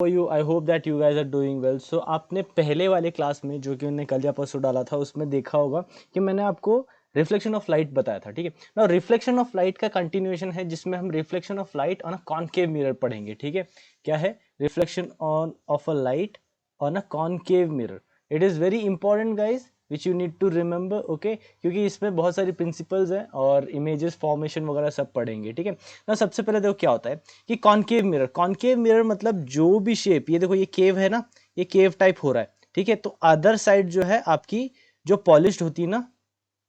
You I hope that you guys are doing well. So आपने पहले वाले class में जो कि उन्होंने कल या परसों डाला था उसमें देखा होगा कि मैंने आपको रिफ्लेक्शन ऑफ लाइट बताया था, ठीक है ना। रिफ्लेक्शन ऑफ लाइट का कंटिन्यूएशन है जिसमें हम reflection of light on a concave mirror पढ़ेंगे, ठीक है। क्या है? Reflection on of a light on a concave mirror. It is very important guys which you need to remember, okay, क्योंकि इसमें बहुत सारी प्रिंसिपल्स हैं और इमेजेस फॉर्मेशन वगैरह सब पढ़ेंगे, ठीक है ना। सबसे पहले देखो क्या होता है कि कॉनकेव मिरर मतलब जो भी शेप, ये देखो ये केव है ना, ये केव टाइप हो रहा है, ठीक है। तो अदर साइड जो है आपकी जो पॉलिश्ड होती है ना,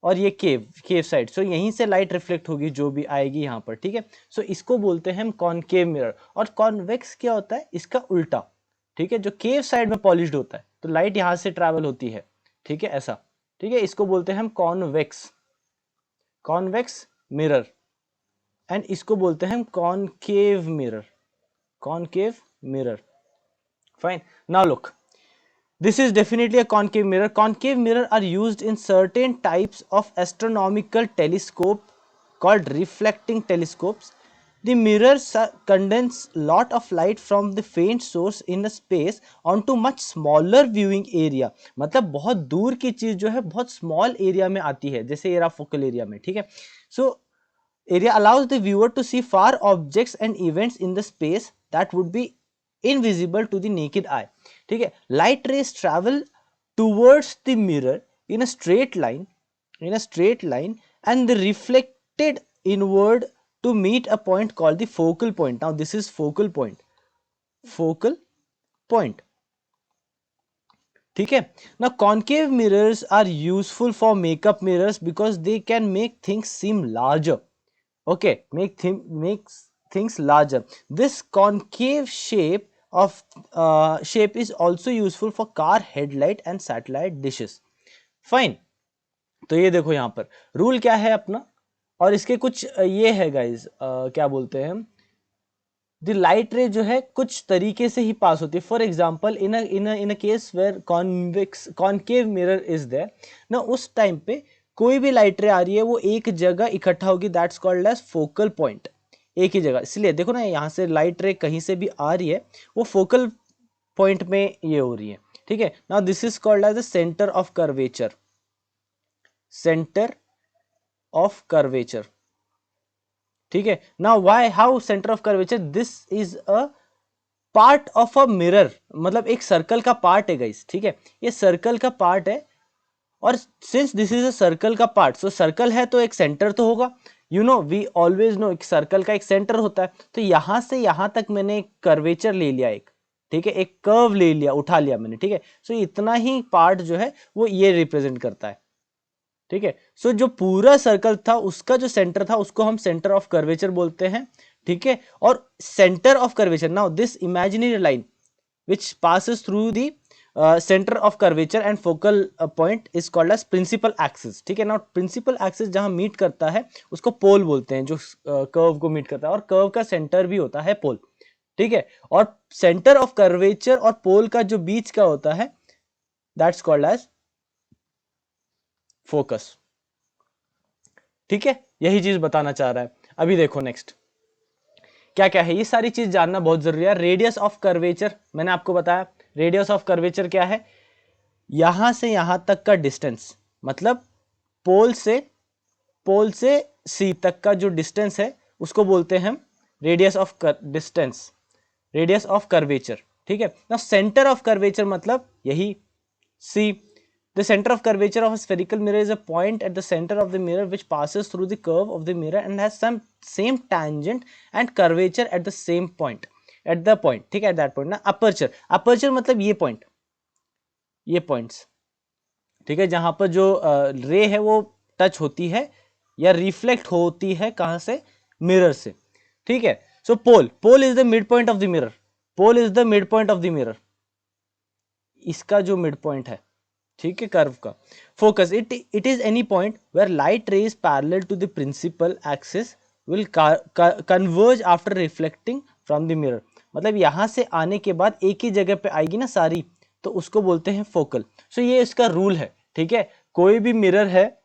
और ये केव साइड, सो यहीं से लाइट रिफ्लेक्ट होगी जो भी आएगी यहाँ पर, ठीक है। सो इसको बोलते हैं हम कॉनकेव मिरर। और कॉन्वेक्स क्या होता है? इसका उल्टा, ठीक है। जो केव साइड में पॉलिश्ड होता है तो लाइट यहाँ से ट्रैवल होती है, ठीक है, ऐसा, ठीक है। इसको बोलते हैं हम कॉन्वेक्स मिरर, एंड इसको बोलते हैं हम concave mirror. Fine, now look, this is definitely a concave mirror. Concave mirror are used in certain types of astronomical telescope called reflecting telescopes. The mirrors condense lot of light from the faint source in a space onto much smaller viewing area. मतलब बहुत दूर की चीज जो है बहुत small area में आती है, जैसे ये रहा फोकल एरिया में, ठीक है। सो area allows the viewer to see far objects and events in the space that would be invisible to the naked eye, ठीक है। light rays travel towards the mirror in a straight line and they reflected inward to meet a point called the focal point. Now this is focal point, ठीक है ना। concave mirrors are useful for makeup mirrors because they can make things seem larger, okay, makes things larger. This concave shape is also useful for car headlight and satellite dishes. Fine, तो ये देखो यहाँ पर rule क्या है अपना, और इसके कुछ ये है गाइज, क्या बोलते हैं, द लाइट रे जो है कुछ तरीके से ही पास होती है। For example in a case where concave mirror is there ना, उस टाइम पे कोई भी लाइट रे आ रही है वो एक जगह इकट्ठा होगी, that's called as focal point, एक ही जगह। इसलिए देखो ना, यहाँ से लाइट रे कहीं से भी आ रही है वो फोकल पॉइंट में ये हो रही है, ठीक है। Now this is called as the centre of curvature, ठीक है। Now why, how centre of curvature, this is a part of a mirror, मतलब एक सर्कल का पार्ट है गाइस, ठीक है, ये सर्कल का पार्ट है। और since this is a circle का पार्ट, सो सर्कल है तो एक सेंटर तो होगा, you know, we always know एक सर्कल का एक सेंटर होता है। तो यहां से यहां तक मैंने एक कर्वेचर ले लिया एक, ठीक है, एक कर्व ले लिया, उठा लिया मैंने, ठीक है। सो इतना ही पार्ट जो है वो ये रिप्रेजेंट करता है, ठीक है। सो जो पूरा सर्कल था उसका जो सेंटर था उसको हम सेंटर ऑफ कर्वेचर बोलते हैं, ठीक है। और centre of curvature, now this imaginary line which passes through the center of curvature and focal point is called as principal axis, ठीक है ना। प्रिंसिपल एक्सिस जहां मीट करता है उसको पोल बोलते हैं, जो कर्व को मीट करता है, और कर्व का सेंटर भी होता है पोल, ठीक है। और सेंटर ऑफ कर्वेचर और पोल का जो बीच का होता है दैट्स कॉल्ड एज फोकस, ठीक है। यही चीज बताना चाह रहा है। अभी देखो नेक्स्ट क्या क्या है, ये सारी चीज जानना बहुत जरूरी है। रेडियस ऑफ कर्वेचर मैंने आपको बताया, रेडियस ऑफ कर्वेचर क्या है, यहां से यहां तक का डिस्टेंस, मतलब पोल से सी तक का जो डिस्टेंस है उसको बोलते हैं हम रेडियस ऑफ कर्वेचर, ठीक है ना। सेंटर ऑफ कर्वेचर मतलब यही सी। The center of curvature of a spherical mirror is a point at the center of the mirror which passes through the curve of the mirror and has some same tangent and curvature at the same point, at the point, ठीक है, at that point ना। Aperture मतलब ये point, ये points, ठीक है, जहां पर जो रे है वो टच होती है या रिफ्लेक्ट होती है, कहां से, मिरर से, ठीक है। So pole is the mid point of the mirror, इसका जो मिड पॉइंट है, ठीक है, कर्व का। Focus, it is any point where light rays parallel to the principal axis will converge after reflecting from the mirror, मतलब यहां से आने के बाद एक ही जगह पे आएगी ना सारी, तो उसको बोलते हैं फोकल। सो ये इसका रूल है, ठीक है। कोई भी मिरर है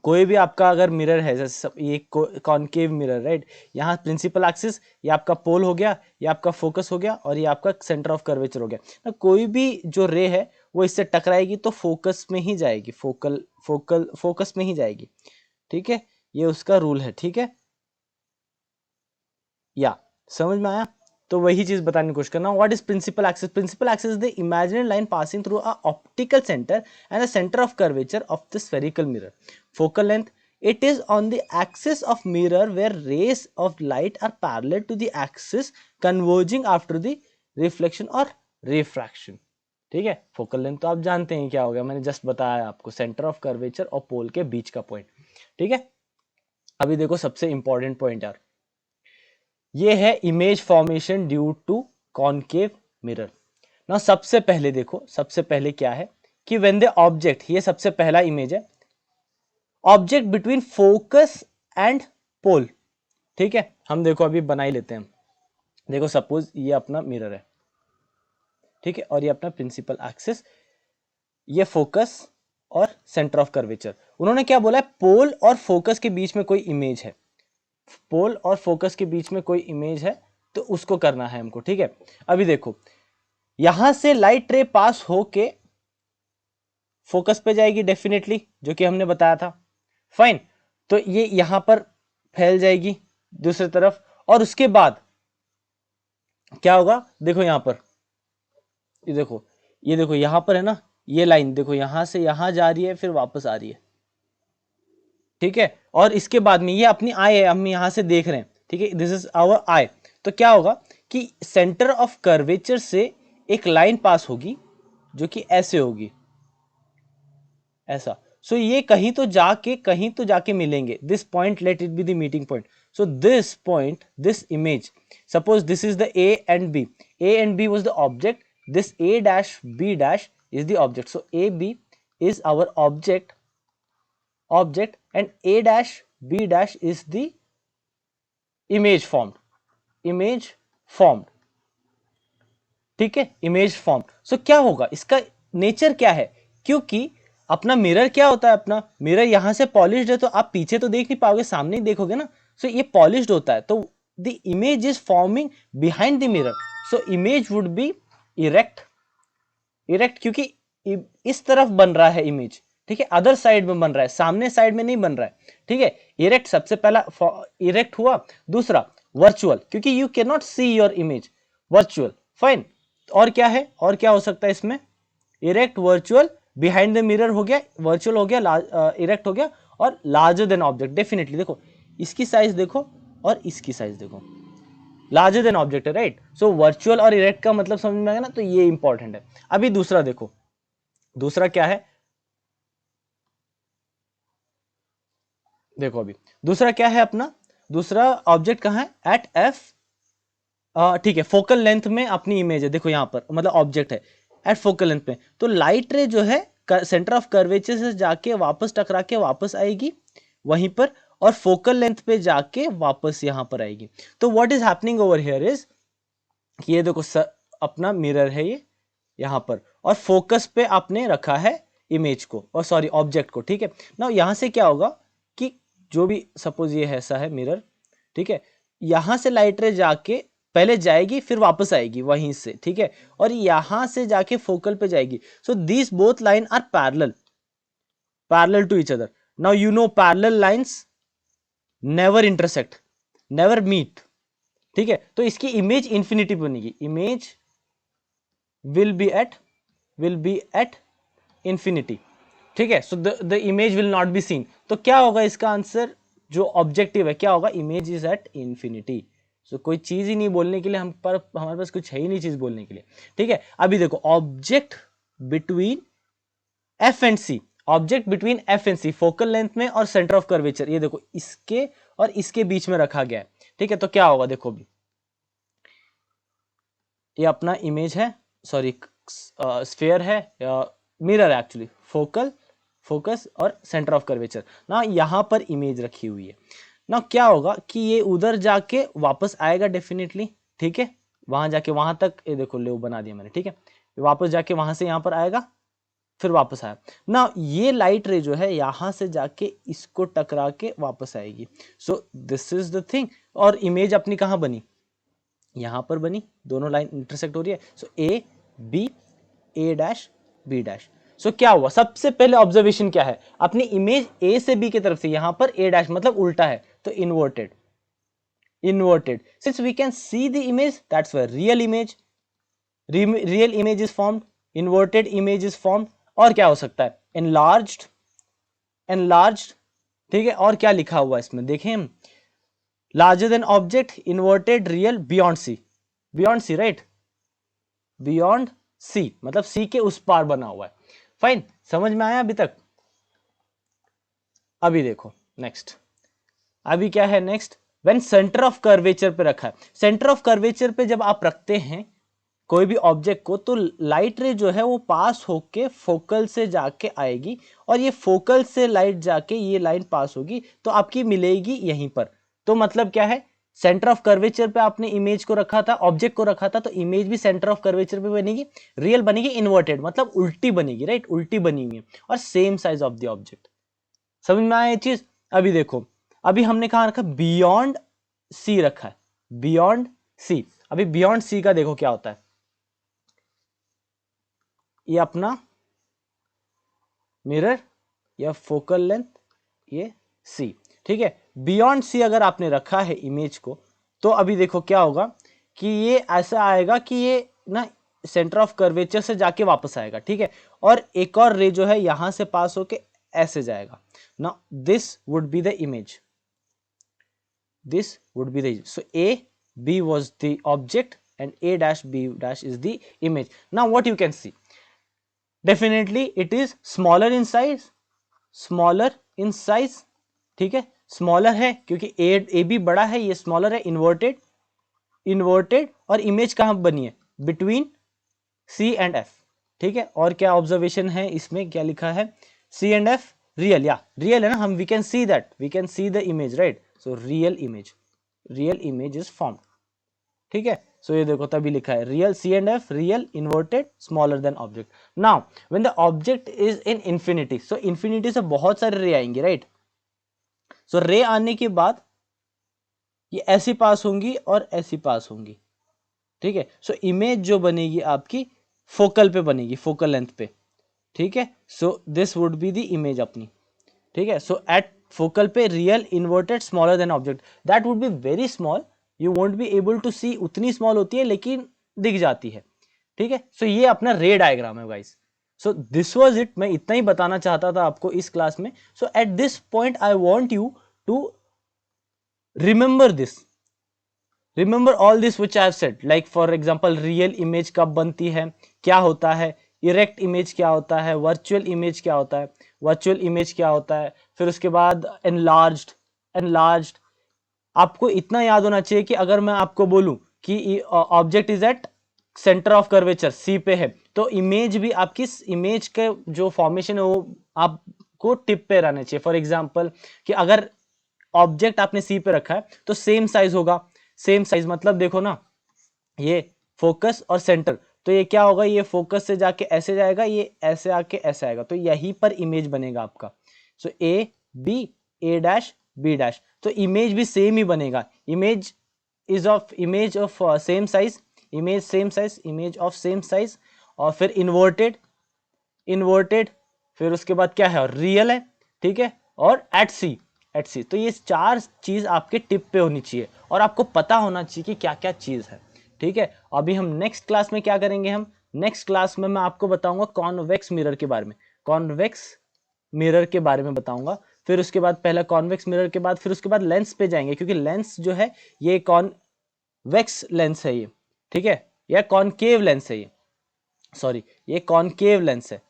कोई भी आपका अगर मिरर है, जैसे ये कॉनकेव मिरर, राइट, यहाँ प्रिंसिपल एक्सिस, ये आपका पोल हो गया, ये आपका फोकस हो गया, और ये आपका सेंटर ऑफ कर्वेचर हो गया ना। कोई भी जो रे है वो इससे टकराएगी तो फोकस में ही जाएगी, फोकस में ही जाएगी, ठीक है, ये उसका रूल है, ठीक है, या समझ में आया। तो वही चीज बताने की कोशिश करना। What is principal axis? Principal axis is the imaginary line passing through a optical centre and the centre of curvature of the spherical mirror. Focal length, it is on the axis of mirror where rays of light are parallel to the axis converging after the reflection or refraction, ठीक है। Focal length तो आप जानते हैं क्या हो गया, मैंने जस्ट बताया आपको, सेंटर ऑफ कर्वेचर और पोल के बीच का पॉइंट, ठीक है। अभी देखो सबसे इंपॉर्टेंट पॉइंट यार, ये है image formation due to concave mirror ना। सबसे पहले देखो, सबसे पहले क्या है कि व्हेन द ऑब्जेक्ट, ये सबसे पहला इमेज है, object between focus and pole, ठीक है। हम देखो अभी बना ही लेते हैं। देखो सपोज ये अपना मिरर है, ठीक है, और ये अपना प्रिंसिपल एक्सिस, ये फोकस और सेंटर ऑफ कर्वेचर। उन्होंने क्या बोला है, पोल और फोकस के बीच में कोई इमेज है, पोल और फोकस के बीच में कोई इमेज है, तो उसको करना है हमको, ठीक है। अभी देखो यहां से लाइट रे पास होके फोकस पे जाएगी डेफिनेटली, जो कि हमने बताया था, फाइन। तो ये यहां पर फैल जाएगी दूसरी तरफ, और उसके बाद क्या होगा, देखो यहां पर, ये देखो यहां पर है ना, ये लाइन देखो यहां से यहां जा रही है, फिर वापस आ रही है, ठीक है। और इसके बाद में ये अपनी आई है, हम यहां से देख रहे हैं, ठीक है, दिस इज आवर आई। तो क्या होगा कि सेंटर ऑफ कर्वेचर से एक लाइन पास होगी जो कि ऐसे होगी, ऐसा। सो ये कहीं तो जाके मिलेंगे। This point let it be the meeting point. So this point, this image, suppose this is the A and B, A and B was the object, this A dash B dash is the object. So A B is our object and a dash b dash is the image formed, ठीक है, image form. सो क्या होगा, इसका nature क्या है, क्योंकि अपना mirror क्या होता है, अपना मिरर यहां से पॉलिश्ड है, तो आप पीछे तो देख नहीं पाओगे, सामने ही देखोगे ना। सो ये पॉलिश्ड होता है, तो the image is forming behind the mirror. So image would be erect, क्योंकि इस तरफ बन रहा है इमेज, ठीक है, अदर साइड में बन रहा है, सामने साइड में नहीं बन रहा है, ठीक है। इरेक्ट सबसे पहला इरेक्ट हुआ। दूसरा वर्चुअल, क्योंकि you can not see your image, virtual, fine. और क्या है, और क्या हो सकता है इसमें, erect, virtual, behind the mirror हो गया, वर्चुअल हो गया, इरेक्ट हो गया, और लार्जर देन ऑब्जेक्ट। डेफिनेटली देखो इसकी साइज देखो और इसकी साइज देखो, लार्जर देन ऑब्जेक्ट है, राइट। सो वर्चुअल और इरेक्ट का मतलब समझ में आएगा ना, तो ये इंपॉर्टेंट है। अभी दूसरा देखो, दूसरा क्या है, देखो अभी दूसरा क्या है अपना, दूसरा ऑब्जेक्ट कहां है, एट एफ, ठीक है, फोकल लेंथ में अपनी इमेज है, देखो यहां पर मतलब ऑब्जेक्ट है एट फोकल लेंथ में। तो लाइट रे जो है सेंटर ऑफ कर्वेचर से जाके वापस टकरा के वापस आएगी वहीं पर, और फोकल लेंथ पे जाके वापस यहां पर आएगी। तो what is happening over here is, ये देखो अपना मिरर है ये यहां पर, और फोकस पे आपने रखा है इमेज को, और सॉरी ऑब्जेक्ट को, ठीक है ना। यहां से क्या होगा कि जो भी सपोज ये ऐसा है मिरर, ठीक है, यहां से लाइट रे जाके पहले जाएगी फिर वापस आएगी वहीं से, ठीक है, और यहां से जाके फोकल पे जाएगी। So these both line are parallel to each other. Now you know parallel lines never intersect, never meet, ठीक है। तो इसकी इमेज इंफिनिटी बनेगी, image will be at infinity, ठीक है। So the image will not be seen. तो क्या होगा इसका आंसर, जो ऑब्जेक्टिव है क्या होगा, इमेज इज एट इंफिनिटी। सो कोई चीज ही नहीं बोलने के लिए हमारे पास कुछ है ही नहीं चीज बोलने के लिए, ठीक है। अभी देखो object between F and C, object between F and C, focal length में और सेंटर ऑफ कर्वेचर, ये देखो इसके और इसके बीच में रखा गया है, ठीक है। तो क्या होगा, देखो अभी ये अपना इमेज है, सॉरी स्फेयर है, मिरर है एक्चुअली, फोकस और सेंटर ऑफ कर्वेचर ना, यहां पर इमेज रखी हुई है ना। क्या होगा कि ये उधर जाके वापस आएगा डेफिनेटली, ठीक है, वहां जाके वहां तक, ये देखो ले बना दिया मैंने, ठीक है, वापस जाके वहां से यहां पर आएगा, फिर वापस आया ना। ये लाइट रे जो है यहां से जाके इसको टकरा के वापस आएगी। So this is the thing. और इमेज अपनी कहां बनी, यहां पर बनी, दोनों लाइन इंटरसेक्ट हो रही है। So A B, A dash B dash. So क्या हुआ, सबसे पहले ऑब्जर्वेशन क्या है, अपनी इमेज ए से बी की तरफ से यहां पर ए डैश मतलब उल्टा है, तो inverted, inverted. Since we can see the image, that's why real image, real image is formed, inverted image is formed. और क्या हो सकता है, enlarged, enlarged, ठीक है। और क्या लिखा हुआ है इसमें देखें हम, larger than object, inverted, real, beyond c, beyond c, right, beyond c मतलब c के उस पार बना हुआ है। फाइन, समझ में आया अभी तक। अभी देखो नेक्स्ट, अभी क्या है next, when centre of curvature पे रखा है। सेंटर ऑफ कर्वेचर पे जब आप रखते हैं कोई भी ऑब्जेक्ट को, तो लाइट रे जो है वो पास होके फोकल से जाके आएगी, और ये फोकल से लाइट जाके ये लाइन पास होगी, तो आपकी मिलेगी यहीं पर। तो मतलब क्या है, सेंटर ऑफ कर्वेचर पे आपने इमेज को रखा था, ऑब्जेक्ट को रखा था, तो इमेज भी सेंटर ऑफ कर्वेचर पे बनेगी, रियल बनेगी, इन्वर्टेड मतलब उल्टी बनेगी, राइट, उल्टी बनी हुई है, और same size of the object. समझ में आया ये चीज। अभी देखो, अभी हमने कहा रखा, बियॉन्ड सी रखा है, बियॉन्ड सी। अभी बियॉन्ड सी का देखो क्या होता है, ये अपना मिरर या फोकल लेंथ, ये सी, ठीक है। बियॉन्ड सी अगर आपने रखा है इमेज को, तो अभी देखो क्या होगा कि ये ऐसा आएगा कि ये ना सेंटर ऑफ कर्वेचर से जाके वापस आएगा, ठीक है। और एक और रे जो है यहां से पास होके ऐसे जाएगा। Now this would be the image, this would be the, so a b was the object and a dash b dash is the image. Now what you can see, definitely it is smaller in size, smaller in size, ठीक है, smaller है क्योंकि A B बड़ा है, ये smaller है, inverted, inverted, और image कहां बनी है, बिटवीन सी एंड एफ, ठीक है। और क्या ऑब्जर्वेशन है इसमें, क्या लिखा है, सी एंड एफ रियल, या रियल है ना, हम we can see that, we can see the image, right. So real image is form, ठीक है। सो ये देखो तभी लिखा है real, C and F real, inverted, smaller than object. Now when the object is in infinity, so infinity से बहुत सारे रे आएंगे, राइट। सो रे आने के बाद ये ऐसी पास होंगी और ऐसी पास होंगी, ठीक है। सो इमेज जो बनेगी आपकी फोकल पे बनेगी, फोकल लेंथ पे, ठीक है। So this would be the image अपनी, ठीक है। सो एट फोकल पे real, inverted, smaller than object, that would be very small, you won't be able to see, उतनी स्मॉल होती है लेकिन दिख जाती है, ठीक है। सो ये अपना रे डायग्राम है guys. So this was it, मैं इतना ही बताना चाहता था आपको इस क्लास में। So at this point I want you to remember this, remember all this which I have said, like for example real image कब बनती है, क्या होता है, इरेक्ट इमेज क्या होता है, वर्चुअल इमेज क्या होता है, वर्चुअल इमेज क्या होता है, फिर उसके बाद एनलार्ज्ड, एनलार्ज्ड। आपको इतना याद होना चाहिए कि अगर मैं आपको बोलूं कि object is at centre of curvature C पे है, तो इमेज भी आपकी, इमेज के जो फॉर्मेशन है वो आपको टिप पे रहना चाहिए। फॉर एग्जांपल कि अगर ऑब्जेक्ट आपने सी पे रखा है तो सेम साइज होगा, सेम साइज मतलब देखो ना, ये फोकस और सेंटर, तो ये क्या होगा, ये फोकस से जाके ऐसे जाएगा, ये ऐसे आके ऐसे आएगा, तो यहीं पर इमेज बनेगा आपका। So A B, A dash B dash, तो इमेज भी सेम ही बनेगा, image is of, image of same size, image same size, image of same size, और फिर इन्वर्टेड, इन्वर्टेड, फिर उसके बाद क्या है, रियल है, ठीक है, और एट सी, एट सी। तो ये चार चीज आपके टिप पे होनी चाहिए और आपको पता होना चाहिए कि क्या क्या चीज है, ठीक है। अभी हम नेक्स्ट क्लास में क्या करेंगे, हम नेक्स्ट क्लास में मैं आपको बताऊंगा कॉन्वेक्स मिरर के बारे में, कॉन्वेक्स मिरर के बारे में बताऊंगा। फिर उसके बाद पहला कॉन्वेक्स मिरर के बाद फिर उसके बाद लेंस पे जाएंगे, क्योंकि लेंस जो है ये कॉन्वेक्स लेंस है ये, ठीक है, या कॉनकेव लेंस है ये, सॉरी ये कॉनकेव लेंस है,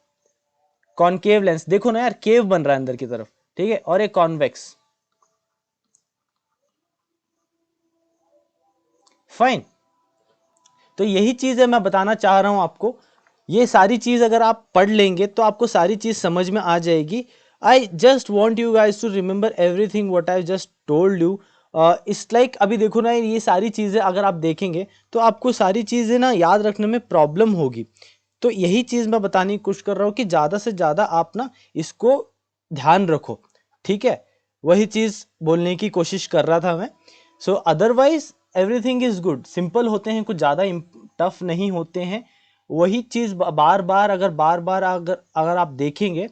कॉनकेव लेंस, देखो ना यार केव बन रहा है अंदर की तरफ, ठीक है, और ये कॉन्वेक्स, फाइन। तो यही चीज है मैं बताना चाह रहा हूं आपको, ये सारी चीज अगर आप पढ़ लेंगे तो आपको सारी चीज समझ में आ जाएगी। I just want you guys to remember everything what I just told you. It's like अभी देखो ना, ये सारी चीजें अगर आप देखेंगे तो आपको सारी चीजें ना याद रखने में प्रॉब्लम होगी, तो यही चीज मैं बताने की कोशिश कर रहा हूँ कि ज्यादा से ज्यादा आप ना इसको ध्यान रखो, ठीक है। वही चीज बोलने की कोशिश कर रहा था मैं। सो otherwise everything is good, simple होते हैं, कुछ ज्यादा टफ नहीं होते हैं। वही चीज बार बार अगर आप देखेंगे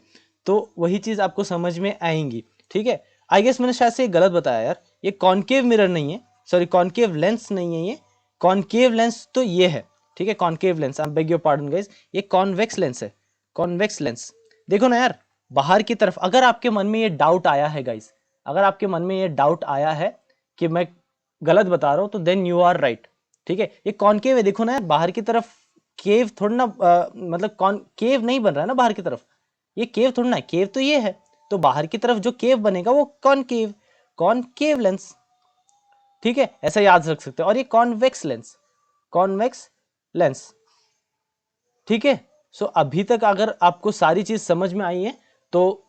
तो वही चीज आपको समझ में आएंगी, ठीक है। आई गेस मैंने शायद से गलत बताया यार, ये कॉनकेव मिरर नहीं है, सॉरी कॉनकेव लेंस नहीं है, ये कॉनकेव लेंस तो ये है, ठीक है। Concave lens, I beg your pardon guys, ये कॉन्वेक्स लेंस है, कॉन्वेक्स लेंस। देखो ना यार, बाहर की तरफ अगर आपके मन में ये डाउट आया है गाइस, अगर आपके मन में ये डाउट आया है कि मैं गलत बता रहा हूं, तो देन यू आर राइट, ठीक है। ये कॉनकेव है, देखो ना यार, बाहर की तरफ केव थोड़ा ना, मतलब केव नहीं बन रहा है ना बाहर की तरफ, ये केव थोड़ा ना है, केव तो ये है, तो बाहर की तरफ जो केव बनेगा वो कॉनकेव, कॉनकेव लेंस, ठीक है। ऐसा याद रख सकते हैं। और ये कॉन्वेक्स लेंस, कॉन्वेक्स लेंस, ठीक है। सो अभी तक अगर आपको सारी चीज समझ में आई है तो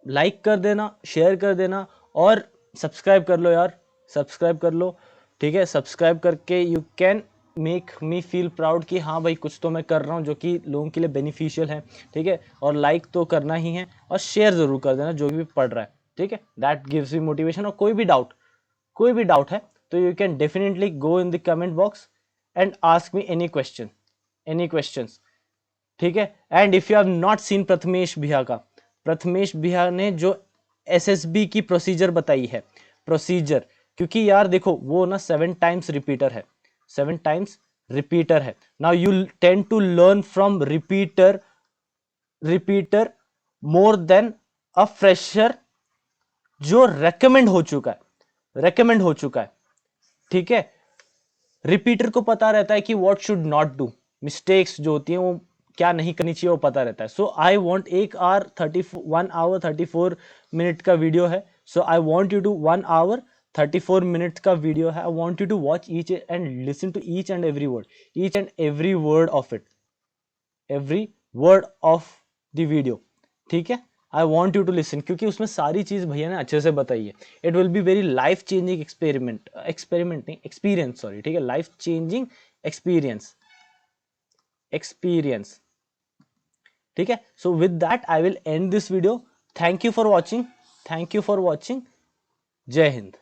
लाइक कर देना, शेयर कर देना और सब्सक्राइब कर लो यार, सब्सक्राइब कर लो, ठीक है। सब्सक्राइब करके you can make me feel proud कि हाँ भाई कुछ तो मैं कर रहा हूँ जो कि लोगों के लिए बेनिफिशियल है, ठीक है। और लाइक तो करना ही है और शेयर जरूर कर देना जो भी पढ़ रहा है, ठीक है। That gives me motivation. और कोई भी डाउट है तो you can definitely go in the comment box and ask me any question, any questions, ठीक है। And if you have not seen Prathamesh भैया का, प्रथमेश भैया ने जो एसएसबी की प्रोसीजर बताई है, प्रोसीजर, क्योंकि यार देखो वो ना 7 टाइम्स रिपीटर है, 7 टाइम्स रिपीटर है। Now you tend to learn from repeater more than a fresher जो रेकमेंड हो चुका है, रेकमेंड हो चुका है, ठीक है। रिपीटर को पता रहता है कि what should not do, mistakes जो होती हैं वो क्या नहीं करनी चाहिए वो पता रहता है। So I want 1 hour 34 minute का वीडियो है, so I want you to 1 hour 34 minute का वीडियो है, I want you to watch each and listen to each and every word, each and every word of it, every word of the video, ठीक है। I want you to listen, क्योंकि उसमें सारी चीज भैया ने अच्छे से बताई है। It will be very life changing experiment, experiment नहीं एक्सपीरियंस, सॉरी, ठीक है। लाइफ चेंजिंग एक्सपीरियंस, एक्सपीरियंस, ठीक है। So with that I will and this video. Thank you for watching, thank you for watching. जय हिंद।